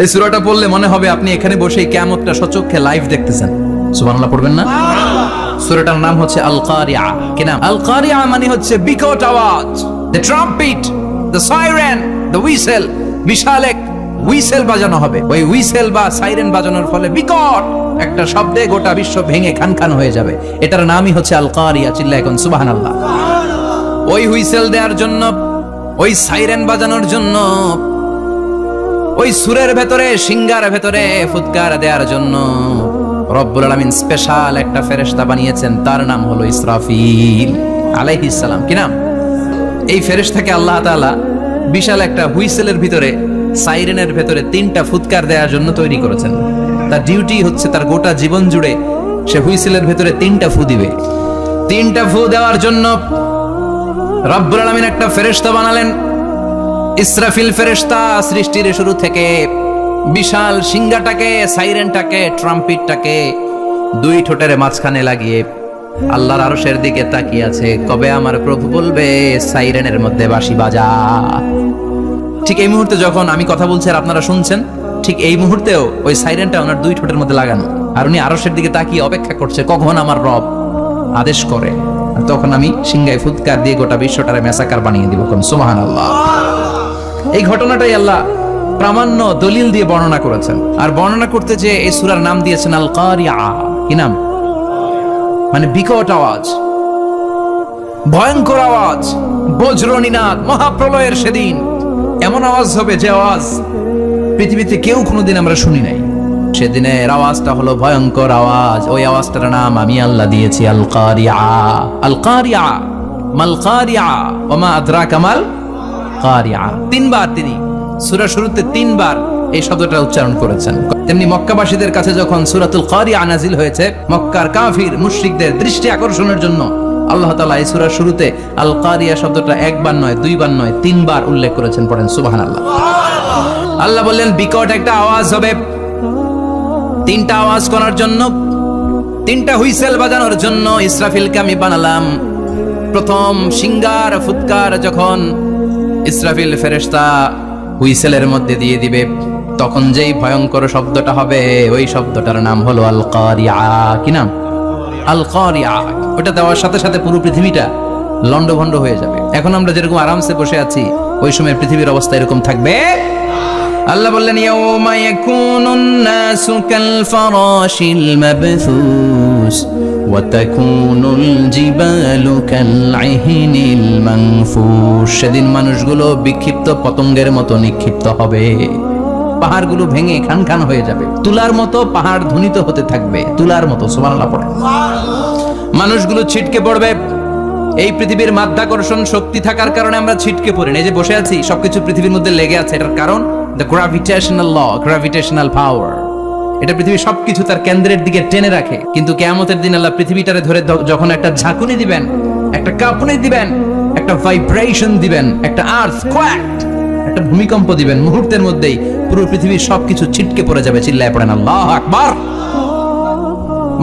এই সূরাটা পড়লে মনে হবে আপনি এখানে বসেই কিয়ামতটা সচক্ষে লাইভ দেখতেছেন। সুবহানাল্লাহ পড়বেন না? সূরাটার নাম হচ্ছে আল কারিয়া। কি নাম? আল কারিয়া মানে হচ্ছে বিকট আওয়াজ, the trumpet, the siren, the whistle. বিশাল এক হুইসেল বাজানো হবে। ওই হুইসেল বা সাইরেন বাজানোর ফলে বিকট একটা শব্দে গোটা বিশ্ব ভেঙে খানখান হয়ে যাবে। এটার নামই হচ্ছে আল কারিয়া। চিল্লায় এখন সুবহানাল্লাহ। ওই হুইসেল দেওয়ার জন্য, ওই সাইরেন বাজানোর জন্য, ওই সুরের ভেতরে, সিঙ্গার ভেতরে ফুৎকার দেওয়ার জন্য রব্বুল আলামিন স্পেশাল একটা ফেরেশতা বানিয়েছেন। তার নাম হলো ইসরাফিল আলাইহিস সালাম। কি নাম? এই ফেরেশতাকে আল্লাহ তাআলা বিশাল একটা হুইসেলের ভিতরে, সাইরেনের ভেতরে 3টা ফুৎকার দেওয়ার জন্য তৈরি করেছেন। তার ডিউটি হচ্ছে তার গোটা জীবন জুড়ে সে হুইসেলের ভেতরে 3টা ফু দিবে। 3টা ফু দেওয়ার জন্য রব্বুল আলামিন একটা ফেরেশতা বানালেন। ইসরাফিল ফেরেশতা সৃষ্টির শুরু থেকে বিশাল সিংহাটাকে, সাইরেনটাকে, ট্রাম্পিটটাকে 2 ঠোঁটের মাঝখানে লাগিয়ে আল্লাহর আরশের দিকে তাকিয়ে আছে। কবে আমার প্রভু বলবে সাইরেনের মধ্যে বাঁশি বাজা। ঠিক এই মুহূর্তে যখন আমি কথা বলছি আর আপনারা শুনছেন, ঠিক এই মুহূর্তেও ওই সাইরেনটা ওনার 2 ঠোঁটের মধ্যে লাগানো, আর উনি আরশের দিকে তাকিয়ে অপেক্ষা করছে কখন আমার রব আদেশ করে। আর তখন আমি সিংহায় ফুৎকার দিয়ে গোটা বিশ্বটারে ম্যাসাকার বানিয়ে দিব। কোন সুবহানাল্লাহ। এই ঘটনাটাই আল্লাহ প্রামাণ্য দলিল দিয়ে বর্ণনা করেছেন। আর বর্ণনা করতে যে এই সূরার নাম দিয়েছেন আল কারিয়া। কি নাম? মানে বিকট আওয়াজ, ভয়ঙ্কর আওয়াজ, বজ্রনিনাদ, মহাপ্রলয়ের সেদিন এমন আওয়াজ হবে যে আওয়াজ পৃথিবীতে কেউ কোনোদিন আমরা শুনি নাই। সেদিনের আওয়াজটা হলো ভয়ঙ্কর আওয়াজ। ওই আওয়াজটার নাম আমি আল্লাহ দিয়েছি আল কারিয়া। আল কারিয়া মাল কারিয়া ওয়া মা আদরাকা মাল কারিয়া। 3 বার তিনি সূরা শুরুতে 3 বার এই শব্দটা উচ্চারণ করেছেন। তেমনি মক্কাবাসীদের কাছে যখন সূরাতুল কারিয়া নাজিল হয়েছে, মক্কার কাফির মুশরিকদের দৃষ্টি আকর্ষণের জন্য আল্লাহ তাআলা এই সূরার শুরুতে আল কারিয়া শব্দটা 1 বার নয়, 2 বার নয়, 3 বার উল্লেখ করেছেন। পড়েন সুবহানাল্লাহ। আল্লাহ বললেন বিকট একটা আওয়াজ হবে। 3টা আওয়াজ করার জন্য, 3টা হুইসেল বাজানোর জন্য ইসরাফিলকে আমি বানালাম। প্রথম সিঙ্গার ফুৎকার যখন ইসরাফিল ফেরেশতা হুইসেলের মধ্যে দিয়ে দিবে, তখন যেই ভয়ঙ্কর শব্দটা হবে, ওই শব্দটার নাম হলো আল কারিয়া। কি নাম? আল কারিয়া। ওটা দেওয়ার সাথে সাথে পুরো পৃথিবীটা লন্ডভন্ড হয়ে যাবে। এখন আমরা যেরকম আরামসে বসে আছি, ওই সময় পৃথিবীর অবস্থা এরকম থাকবে। আল্লাহ বললেন ইয়াউমা ইয়াকুনুন নাসু কাল ফারাশিল মাবথুস ওয়া তাকুনুল জিবালু কাল ইহনিল মানফুশ। সেদিন মানুষগুলো বিক্ষিপ্ত পতঙ্গের মতো নিক্ষিপ্ত হবে। পাহাড়গুলো ভেঙে খানখান হয়ে যাবে। তুলার মতো পাহাড় ধ্বনিত হতে থাকবে, তুলার মতো। সুবহানাল্লাহ পড়ে। মানুষগুলো ছিটকে পড়বে। এই পৃথিবীর মাধ্যাকর্ষণ শক্তি থাকার কারণে আমরা ছিটকে পড়ি না। এই যে বসে আছি, সবকিছু পৃথিবীর মধ্যে লেগে আছে। এটার কারণ দ্য গ্র্যাভিটেশনাল ল, গ্র্যাভিটেশনাল পাওয়ার। এটা পৃথিবীর সবকিছু তার কেন্দ্রের দিকে টেনে রাখে। কিন্তু কিয়ামতের দিন আল্লাহ পৃথিবীটারে ধরে যখন একটা ঝাঁকুনি দিবেন, একটা কাঁপুনি দিবেন, একটা ভাইব্রেশন দিবেন, একটা আর্থকোয়াক, একটা ভূমিকম্প দিবেন, মুহূর্তের মধ্যেই পুরো পৃথিবীর সবকিছু ছিটকে পড়ে যাবে। চিল্লায় পড়েন আল্লাহু আকবার।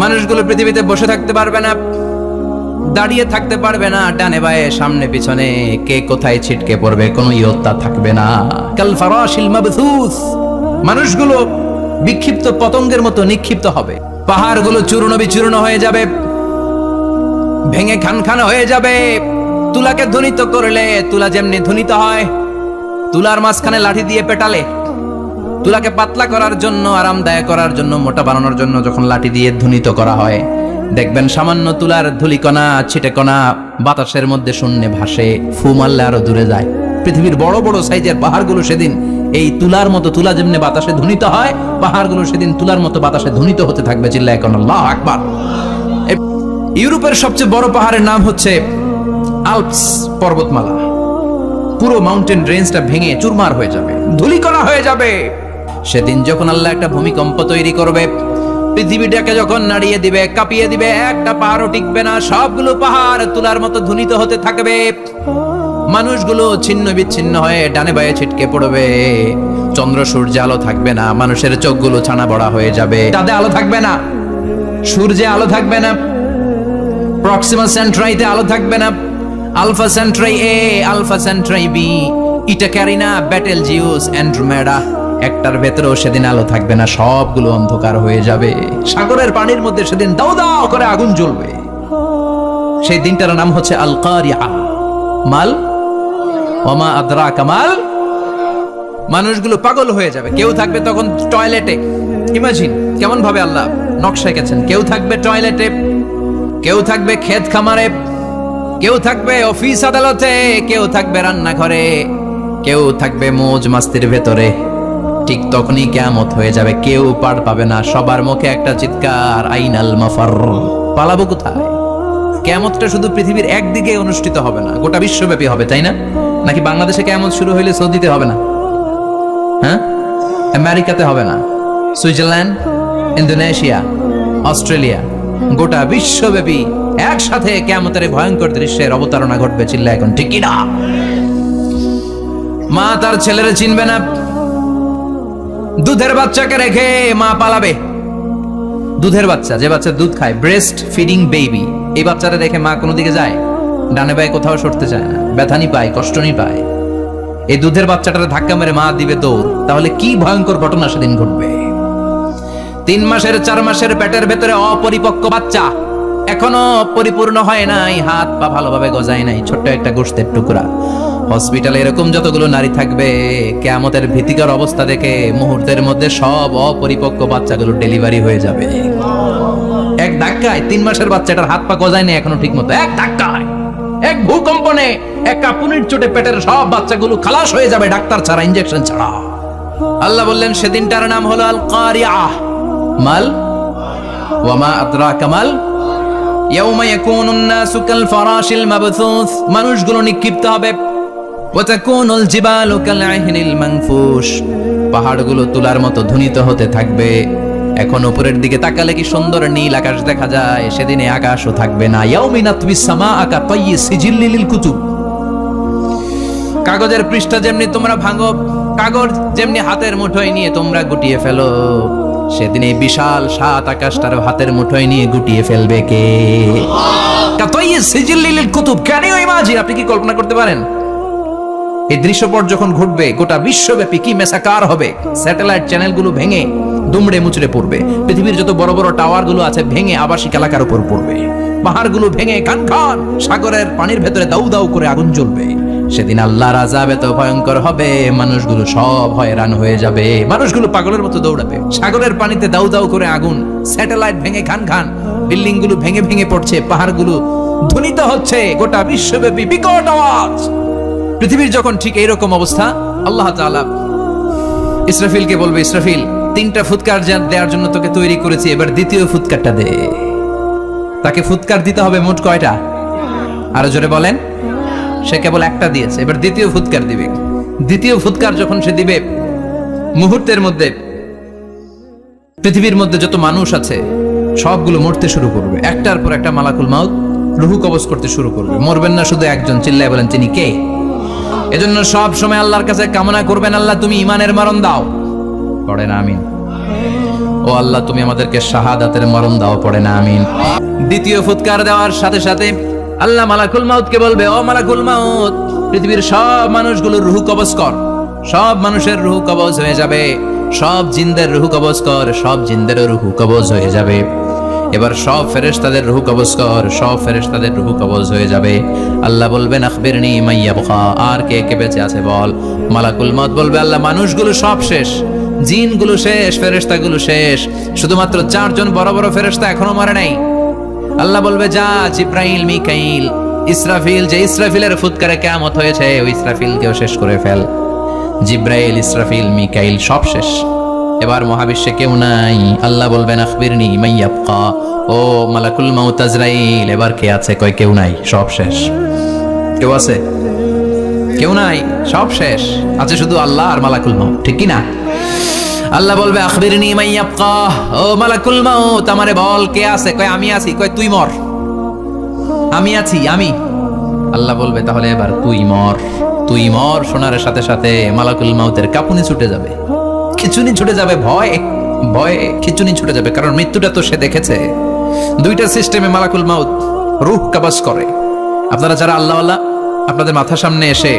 মানুষগুলো পৃথিবীতে বসে থাকতে পারবে না, দাঁড়িয়ে থাকতে পারবে না, ডানে বায়ে সামনে পিছনে কে কোথায় ছিটকে পড়বে কোনো ইয়ত্তা থাকবে না। কাল ফারাশিল মাবথুস। মানুষগুলো বিক্ষিপ্ত পতঙ্গের মতো নিক্ষিপ্ত হবে। পাহাড়গুলো চূর্ণ বিচূর্ণ হয়ে যাবে, ভেঙে খানখান হয়ে যাবে। তুলাকে ধ্বনিত করলে তুলা যেমনি ধ্বনিত হয়, তুলার মাঝখানে লাঠি দিয়ে পেটালে, তুলাকে পাতলা করার জন্য, আরামদায়ক করার জন্য, মোটা বানানোর জন্য যখন লাঠি দিয়ে ধ্বনিত করা হয়, দেখবেন সামান্য তুলার ধুলিকণা, ছিটেকণা বাতাসের মধ্যে শূন্যে ভাসে, ফু মারলে আরো দূরে যায়। পৃথিবীর বড় বড় সাইজের পাহাড়গুলো সেদিন এই তুলার মতো, তুলা যেমনি বাতাসে ধ্বনিত হয়, পাহাড়গুলো সেদিন তুলার মতো বাতাসে ধ্বনিত হতে থাকবে। চিল্লায় এখন আল্লাহু আকবার। ইউরোপের সবচেয়ে বড় পাহাড়ের নাম হচ্ছে আল্পস পর্বতমালা। পুরো মাউন্টেন রেঞ্জটা ভেঙে চুরমার হয়ে যাবে, ধুলিকণা হয়ে যাবে। সেদিন যখন আল্লাহ একটা ভূমিকম্প তৈরি করবে, পৃথিবীটাকে যখন নাড়িয়ে দিবে, কাঁপিয়ে দিবে, একটা পাহাড়ও টিকবে না। সবগুলো পাহাড় তুলার মতো ধ্বনিত হতে থাকবে। মানুষগুলো ছিন্ন বিচ্ছিন্ন হয়ে ডানে বায়ে ছিটকে পড়বে। চন্দ্র সূর্যে আলো থাকবে না, মানুষের চোখগুলো ছানা বড়া হয়ে যাবে। চাঁদে আলো থাকবে না, সূর্যে আলো থাকবে না, প্রক্সিমা সেন্ট্রাইতে আলো থাকবে না, আলফা সেন্ট্রাই এ, আলফা সেন্ট্রাই বি, ইটা ক্যারিনা, বেটেলজিউস, অ্যান্ড্রোমেডা, একটার ভেতরেও সেদিন আলো থাকবে না, সবগুলো অন্ধকার হয়ে যাবে। সাগরের পানির মধ্যে সেদিন দাও দাও করে আগুন জ্বলবে। সেই দিনটার নাম হচ্ছে আল কারিআ। মাল ওমা আদরাকা মাল। মানুষগুলো পাগল হয়ে যাবে। কেউ থাকবে তখন টয়লেটে, ইমাজিন কেমন ভাবে আল্লাহ নকশা এঁকেছেন। কেউ থাকবে টয়লেটে, কেউ থাকবে ক্ষেত খামারে, কেউ থাকবে অফিস আদালতে, কেউ থাকবে রান্নাঘরে, কেউ থাকবে মৌজ মাস্তির ভেতরে। ঠিক তখনই কিয়ামত হয়ে যাবে, কেউ পার পাবে না। সবার মুখে একটা চিৎকার, আইনাল মাফার, পালাবো কোথায়? কিয়ামতটা শুধু পৃথিবীর একদিকে অনুষ্ঠিত হবে না, গোটা বিশ্বব্যাপী হবে, তাই না? নাকি বাংলাদেশে কিয়ামত শুরু হইলে সৌদিতে হবে না? হ্যাঁ, আমেরিকাতে হবে না, সুইজারল্যান্ড, ইন্দোনেশিয়া, অস্ট্রেলিয়া, গোটা বিশ্বব্যাপী একসাথে কিয়ামতের ভয়ঙ্কর দৃশ্যের অবতারণা ঘটবে। চিল্লা এখন ঠিক কি না? মা তার ছেলেরে চিনবে না। দুধের বাচ্চাকে রেখে মা পালাবে। দুধের বাচ্চা, যে বাচ্চা দুধ খায়, ব্রেস্ট ফিডিং বেবি, এই বাচ্চাটা রেখে মা কোনো দিকে যায়? ডানে বায়ে কোথাও সরতে চায় না, ব্যথানি পায়, কষ্টনি পায়। এই দুধের বাচ্চাটারে ধাক্কা মেরে মা দিবে দৌড়। তাহলে কি ভয়ঙ্কর ঘটনা সেদিন ঘটবে। 3 মাসের 4 মাসের পেটের ভেতরে অপরিপক্ক বাচ্চা, এখনো পরিপূর্ণ হয় নাই, হাত পা ভালোভাবে গজায় নাই, ছোট্ট একটা গোশতের টুকরা। হসপিটালে এরকম যতগুলো নারী থাকবে, কিয়ামতের ভীতিকর অবস্থা দেখে মুহূর্তের মধ্যে সব অপরিপক্ক বাচ্চাগুলো ডেলিভারি হয়ে যাবে। এক ধাক্কায় 3 মাসের বাচ্চাটার হাত পা গজায় নাই এখনো ঠিক মতো, এক ধাক্কায়, এক ভূকম্পনে, এক কাঁপুনির চোটে পেটের সব বাচ্চাগুলো খালাস হয়ে যাবে, ডাক্তার ছাড়া, ইনজেকশন ছাড়া। আল্লাহ বললেন সেদিনটার নাম হলো আল কারিআ। মাল ওয়ামা আদরাকা মাল। ইয়াউমা ইয়াকুনুন নাসু কাল ফারাশিল মাবথুস, মানুষগুলো নিক্ষিপ্ত হবে। ওয়া তাকুনুল জিবালু কাল আহিনিল মানফুশ, পাহাড়গুলো তুলার মতো ধ্বনিত হতে থাকবে। এখন উপরের দিকে তাকালে কি সুন্দর নীল আকাশ দেখা যায়, সেদিনে আকাশও থাকবে না। ইয়াউমিন আতবিস সামাআ কা তাইয়ি সিজিল্লি লিল কুতুব, কাগজের পৃষ্ঠা যেমনি তোমরা ভাঙো, কাগজ যেমনি হাতের মুঠোয় নিয়ে তোমরা গুটিয়ে ফেলো, সেদিন এই বিশাল 7 আকাশটার হাতের মুঠোয় নিয়ে গুটিয়ে ফেলবে কে? কা তাইয়ি সিজিল্লি লিল কুতুব। Can you imagine? আপনি কি কল্পনা করতে পারেন এই দৃশ্যপট যখন ঘটবে গোটা বিশ্বব্যাপী কি মেসাকার হবে? স্যাটেলাইট চ্যানেলগুলো ভেঙে দুমড়ে মুচড়ে পড়বে, পৃথিবীর যত বড় বড় টাওয়ার গুলো আছে ভেঙে আবাসিক এলাকার উপর পড়বে, পাহাড়গুলো ভেঙে খান খান, সাগরের পানির ভেতরে দাউ দাউ করে আগুন জ্বলবে। সেদিন আল্লাহর আযাব এত ভয়ঙ্কর হবে, মানুষগুলো সব হয়রান হয়ে যাবে, মানুষগুলো পাগলের মতো দৌড়াবে। সাগরের পানিতে দাউ দাউ করে আগুন, স্যাটেলাইট ভেঙে খান খান, বিল্ডিং গুলো ভেঙে ভেঙে পড়ছে, পাহাড়গুলো ধ্বনিত হচ্ছে, গোটা বিশ্বব্যাপী বিকট আওয়াজ। পৃথিবীর যখন ঠিক এইরকম অবস্থা, আল্লাহ তাআলা ইসরাফিলকে বলবে, ইসরাফিল 3টা ফুৎকার দেওয়ার জন্য তোকে তৈরি করেছি, এবার দ্বিতীয় ফুৎকারটা দে। তাকে ফুৎকার দিতে হবে মোট কয়টা? আরো জোরে বলেন। সে কেবল একটা দিয়েছে, এবার দ্বিতীয় ফুৎকার দিবে। দ্বিতীয় ফুৎকার যখন সে দিবে, মুহূর্তের মধ্যে পৃথিবীর মধ্যে যত মানুষ আছে সবগুলো মরতে শুরু করবে। একটার পর একটা মালাকুল মাউত রুহু কবজ করতে শুরু করবে। মরবেন না শুধু একজন, চিল্লায় বলেন তিনি কে? এজন্য সব সময় আল্লাহর কাছে কামনা করবেন, আল্লাহ তুমি ঈমানের মরণ দাও, পড়ে না আমিন। ও আল্লাহ তুমি আমাদেরকে শাহাদাতের মরণ দাও, পড়ে না আমিন। দ্বিতীয় ফুৎকার দেওয়ার সাথে সাথে আল্লাহ মালাকুল মাউতকে বলবে, ও মালাকুল মাউত, পৃথিবীর সব মানুষগুলোর রুহু কবজ কর। সব মানুষের রুহু কবজ হয়ে যাবে, সব জিনদের রুহু কবজ কর, সব জিনদেরও রুহু কবজ হয়ে যাবে। এবার সব ফেরেশতাদের রুহু কবজ কর, সব ফেরেশতাদের রুহু কবজ হয়ে যাবে। আল্লাহ বলবেন আখবিরনি মাইয়াবকা, আর কে কে বেঁচে আছে বল। মালাকুল মাউত বলবে, আল্লাহ মানুষগুলো সব শেষ, জিনগুলো শেষ, ফেরেশতাগুলো শেষ, শুধুমাত্র 4 জন বড় বড় ফেরেশতা এখনো মরে নাই। আল্লাহ বলবে, যা জিব্রাইল, মিকাইল, ইসরাফিল, যে ইসরাফিলের ফুৎকারে কিয়ামত হয়েছে ওই ইসরাফিলকেও শেষ করে ফেল। জিব্রাইল, ইসরাফিল, মিকাইল সব শেষ, এবার মহাবিশ্বে কেউ নাই। আল্লাহ বলবেন আখবিরনি মাইয়াবকা, ও মালাকুল মাউত আজরাইল, এবার কে আছে? কয় কেউ নাই, সব শেষ। কেউ আছে? কেউ নাই, সব শেষ, আছে শুধু আল্লাহ আর মালাকুল মাউত, ঠিক কি না? আল্লাহ বলবে আখবিরনি মাইয়াবকা, ও মালাকুল মাউত আমারে বল কে আছে? কয় আমি আছি। কয় তুই মর। আমি আছি, আমি। আল্লাহ বলবে তাহলে এবার তুই মর, তুই মর। শোনার সাথে সাথে মালাকুল মাউতের কাঁপুনি ছুটে যাবে, খিচুনি ছুটে যাবে, ভয় ভয়ে খিচুনি ছুটে যাবে, কারণ মৃত্যুটা তো সে দেখেছে। 2টা সিস্টেমে মালাকুল মাউত রূহ কবজ করে। আপনারা যারা আল্লাহওয়ালা, আপনাদের মাথার সামনে এসে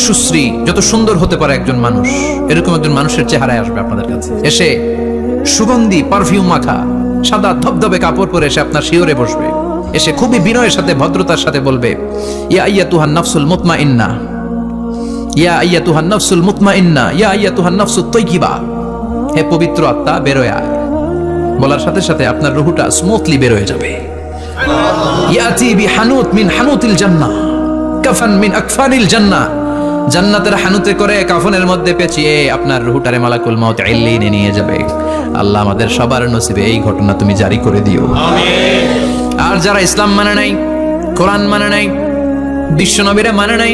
সুশ্রী, যত সুন্দর হতে পারে একজন মানুষ, এরকম একজন মানুষের চেহারায় আসবে আপনাদের কাছে। এসে সুগন্ধি পারফিউম মাখা সাদা ধবধবে কাপড় পরে এসে আপনার শিওরে বসবে। এসে খুবই বিনয়ের সাথে ভদ্রতার সাথে বলবে, ইয়া আইয়াতুহান নাফসুল মুতমাইন্না, ইয়া আইয়াতুহান নাফসুল মুতমাইন্না, ইয়া আইয়াতুহান নাফসুত তাইয়্যিবা, হে পবিত্র আত্মা বেরোয় আয়। বলার সাথে সাথে আপনার রুহুটা স্মুথলি বের হয়ে যাবে। ইয়াতি বিহানুত মিন হানুতিল জান্নাহ, কাফান মিন আকফানিল জান্নাহ, জান্নাতের হানুতে করে কাফনের মধ্যে পেঁচিয়ে আপনার রুহুটারে মালাকুল মউত ইল্লিনে নিয়ে যাবে। আল্লাহ আমাদের সবার নসিবে এই ঘটনা তুমি জারি করে দিও, আমিন। আর যারা ইসলাম মানে নাই, কোরআন মানে নাই, বিশ্বনবীরা মানে নাই,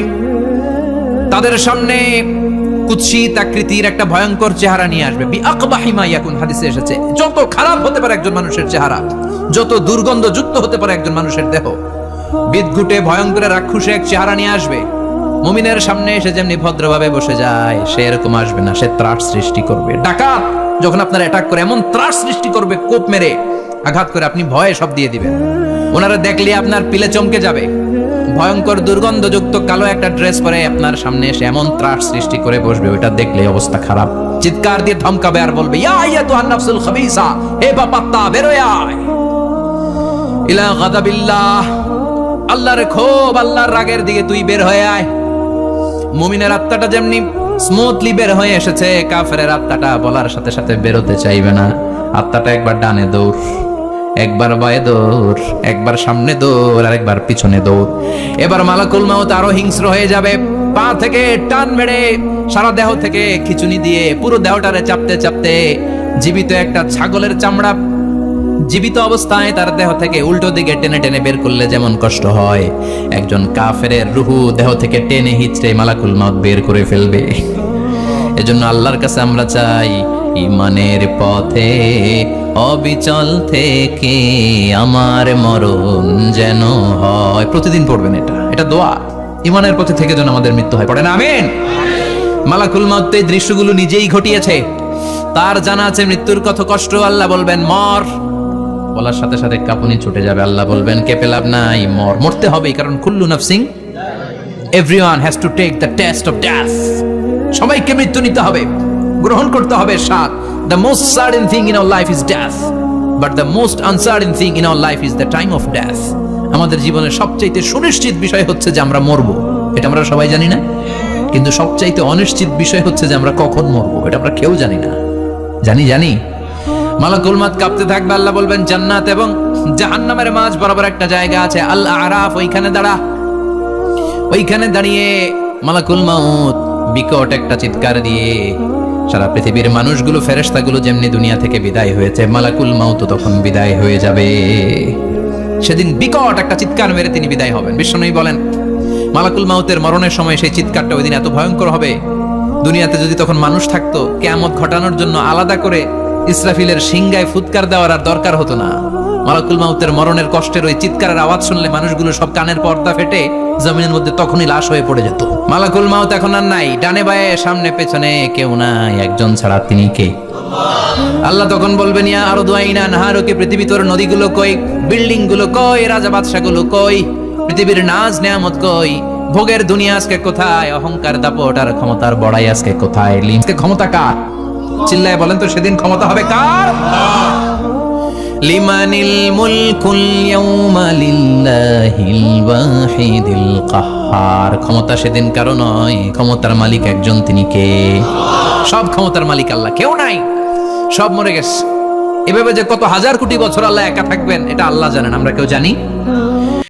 তাদের সামনে কুৎসিত আকৃতির একটা ভয়ঙ্কর চেহারা নিয়ে আসবে। বিআকবাহি মা ইয়াকুন, হাদিসে এসেছে, যত খারাপ হতে পারে একজন মানুষের চেহারা, যত দুর্গন্ধযুক্ত হতে পারে একজন মানুষের দেহ, বিদঘুটে ভয়ঙ্কর রাক্ষসে এক চেহারা নিয়ে আসবে। মুমিনের সামনে এসে যেমনি ভদ্রভাবে বসে যায়, সে এরকম আসবে না, সে ত্রাস সৃষ্টি করবে। ডাকাত যখন আপনার অ্যাটাক করে এমন ত্রাস সৃষ্টি করবে, কোপ মেরে আঘাত করে আপনি ভয়ে সব দিয়ে দিবেন। ওনারা দেখলে আপনার পিলে চমকে যাবে। ভয়ঙ্কর দুর্গন্ধযুক্ত কালো একটা ড্রেস পরে আপনার সামনে এসে এমন ত্রাস সৃষ্টি করে বসবে, ওটা দেখলে অবস্থা খারাপ। চিৎকার দিয়ে ধমকাবে আর বলবে, ইয়া আইয়াতুহান নাফসুল খাবিসা, হে বাপাত্তা বেরোয় আয় ইলা গাদাবিল্লাহ, আল্লাহর ক্ষোভ, আল্লাহর রাগের দিকে তুই বের হয়ে আয়। মুমিনের আত্মাটা যেমনি স্মুথলি বের হয়ে এসেছে, কাফেরের আত্মাটা বলার সাথে সাথে বেরোতে চাইবে না। আত্মাটা একবার ডানে দৌড়, একবার বায়ে দৌড়, একবার সামনে দৌড়, আর একবার পিছনে দৌড়। এবার মালাকুল মউত আরো হিংস্র হয়ে যাবে, পা থেকে টান মেরে সারা দেহ থেকে খিচুনি দিয়ে পুরো দেহটারে চাপতে চাপতে জীবিত একটা ছাগলের চামড়া জীবিত অবস্থায় তার দেহ থেকে উল্টো দিকে টেনে টেনে বের করলে যেমন কষ্ট হয়, একজন কাফেরের রুহু দেহ থেকে টেনে হিচড়ে মালাকুল মউত বের করে ফেলবে। এজন্য আল্লাহর কাছে আমরা চাই, ইমানের পথে অবিচল থেকে আমার মরণ যেন হয়। প্রতিদিন পড়বেন এটা দোয়া, ইমানের পথে থেকে যেন আমাদের মৃত্যু হয়। পড়েন আমিন। মালাকুল মউত এই দৃশ্যগুলো নিজেই ঘটিয়েছে, তার জানা আছে মৃত্যুর কত কষ্ট। আল্লাহ বলবেন মর, বলার সাথে সাথে কাঁপুনি ছুটে যাবে। আল্লাহ বলবেন কেঁপে লাভ নাই, মর, মরতে হবে, কারণ কুল্লু নাফসিং, everyone has to take the test of death. সবাইকে মৃত্যু নিতে হবে, গ্রহণ করতে হবে স্বাদ। The most certain thing in our life is death, but the most uncertain thing in our life is the time of death. আমাদের জীবনের সবচাইতে সুনিশ্চিত বিষয় হচ্ছে যে আমরা মরবো, এটা আমরা সবাই জানি না। কিন্তু সবচাইতে অনিশ্চিত বিষয় হচ্ছে যে আমরা কখন মরবো, এটা আমরা কেউ জানি না। জানি মালাকুল মউত কাঁপতে থাকবে। আল্লাহ বলবেন জান্নাত এবং জাহান্নামের মাঝ বরাবর একটা জায়গা আছে, আল আরাফ, ওইখানে দাঁড়া। ওইখানে দাঁড়িয়ে মালাকুল মউত বিকট একটা চিৎকার দিয়ে সারা পৃথিবীর মানুষগুলো, ফেরেশতাগুলো যেমনি দুনিয়া থেকে বিদায় হয়েছে, মালাকুল মউত তখন বিদায় হয়ে যাবে। সেদিন বিকট একটা চিৎকার মেরে তিনি বিদায় হবেন। বিশ্বনবী বলেন, মালাকুল মউতের মরণের সময় সেই চিৎকারটা ওই দিন এত ভয়ঙ্কর হবে, দুনিয়াতে যদি তখন মানুষ থাকতো, কিয়ামত ঘটানোর জন্য আলাদা করে ইসরাফিলের সিংগায় ফুৎকার দেওয়ার আর দরকার হতো না। মালাকুল মউতের মরণের কষ্টের ওই চিৎকারের আওয়াজ শুনলে মানুষগুলো সব কানের পর্দা ফেটে জমিনের মধ্যে তখনই লাশ হয়ে পড়ে যেত। মালাকুল মউত এখন আর নাই, ডানে বায়ে সামনে পেছনে কেউ নাই, একজন ছাড়া, তিনি কে? আল্লাহ তখন বলবেন, ইয়া আরদু আইনা নাহারুকি, পৃথিবী তোর নদীগুলো কই, বিল্ডিং গুলো কই, রাজা বাদশা গুলো কই, পৃথিবীর নাজ নেয়ামত কই, ভোগের দুনিয়া আজকে কোথায়, অহংকার দাপট আর ক্ষমতার বড়াই আজকে কোথায়? লিমকে ক্ষমতা কার? চিল্লায় বলেন তো, সেদিন ক্ষমতা হবে কার? লিমানিল মুলকুল ইয়াউমা লিল্লাহিল ওয়াহিদিল কাহ্হার। ক্ষমতা সেদিন কারো নয়, ক্ষমতার মালিক একজন, তিনি কে? সব ক্ষমতার মালিক আল্লাহ, কেউ নাই, সব মরে গেছে। এভাবে যে কত হাজার কোটি বছর আল্লাহ একা থাকবেন, এটা আল্লাহ জানেন, আমরা কেউ জানি?